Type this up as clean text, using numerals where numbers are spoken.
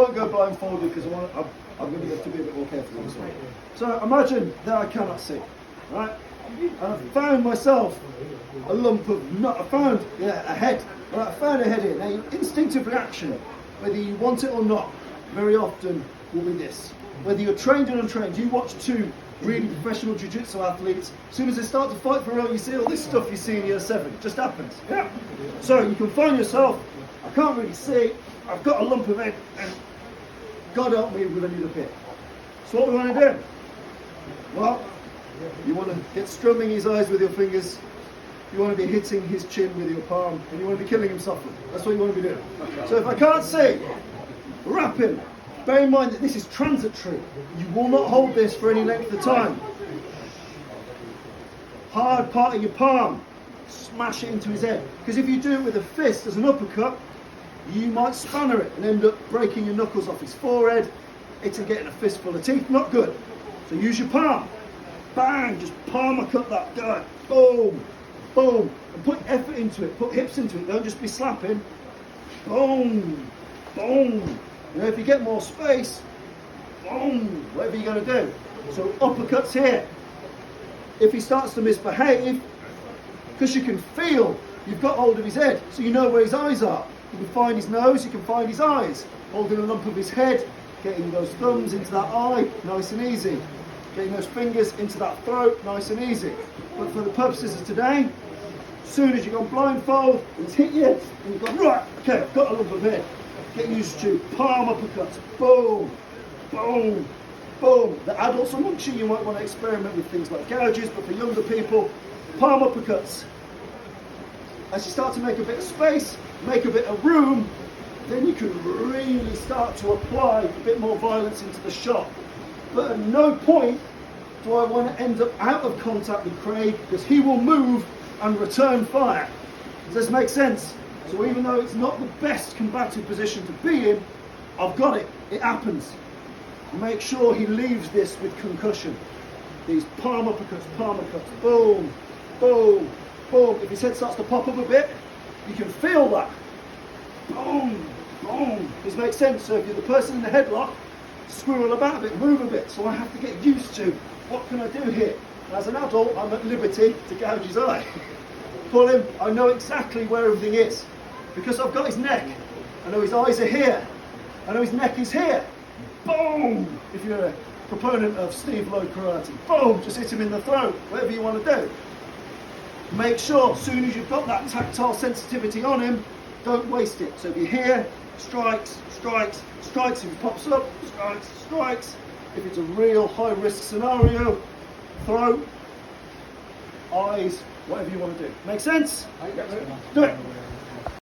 won't go blindfolded because I'm going to have to be a bit more careful with this one. So imagine that I cannot see, right? And I found myself a lump of nut. I found a head. Right, I found a head here. Now your instinctive reaction, whether you want it or not, very often will be this. Whether you're trained or untrained, you watch two really professional jiu-jitsu athletes, as soon as they start to fight for real, you see all this stuff you see in year 7. It just happens. Yeah. So you can find yourself, I can't really see, I've got a lump of head, and God help me with a needle pit. So what we want to do? Well, you want to get strumming his eyes with your fingers, you want to be hitting his chin with your palm, and you want to be killing him softly. That's what you want to be doing. So if I can't see, wrap him. Bear in mind that this is transitory. You will not hold this for any length of time. Hard part of your palm, smash it into his head. Because if you do it with a fist as an uppercut, you might spanner it and end up breaking your knuckles off his forehead, it's getting a fistful of teeth, not good. So use your palm. Bang, just palm cut that guy. Boom, boom. And put effort into it, put hips into it, don't just be slapping. Boom, boom. You know, if you get more space, boom, whatever you're going to do. So uppercuts here. If he starts to misbehave, because you can feel you've got hold of his head, so you know where his eyes are. You can find his nose, you can find his eyes. Holding a lump of his head, getting those thumbs into that eye, nice and easy. Getting those fingers into that throat, nice and easy. But for the purposes of today, as soon as you've gone blindfold, he's hit you, and you've gone, right, okay, I've got a lump of head. Get used to palm uppercuts, boom, boom, boom. The adults amongst you might want to experiment with things like gouges, but for younger people, palm uppercuts. As you start to make a bit of space, make a bit of room, then you can really start to apply a bit more violence into the shot. But at no point do I want to end up out of contact with Craig, because he will move and return fire. Does this make sense? So even though it's not the best combative position to be in, I've got it. It happens. Make sure he leaves this with concussion. These palm uppercuts, boom, boom, boom. If his head starts to pop up a bit, you can feel that. Boom, boom. Does this make sense? So if you're the person in the headlock, squirrel about a bit, move a bit. So I have to get used to, what can I do here? As an adult, I'm at liberty to gouge his eye. Pull him, I know exactly where everything is. Because I've got his neck, I know his eyes are here, I know his neck is here. Boom! If you're a proponent of Steve Lowe karate, boom! Just hit him in the throat, whatever you want to do. Make sure, as soon as you've got that tactile sensitivity on him, don't waste it. So if you're here, strikes, strikes, strikes. If he pops up, strikes, strikes. If it's a real high-risk scenario, throat, eyes, whatever you want to do. Make sense? Do it.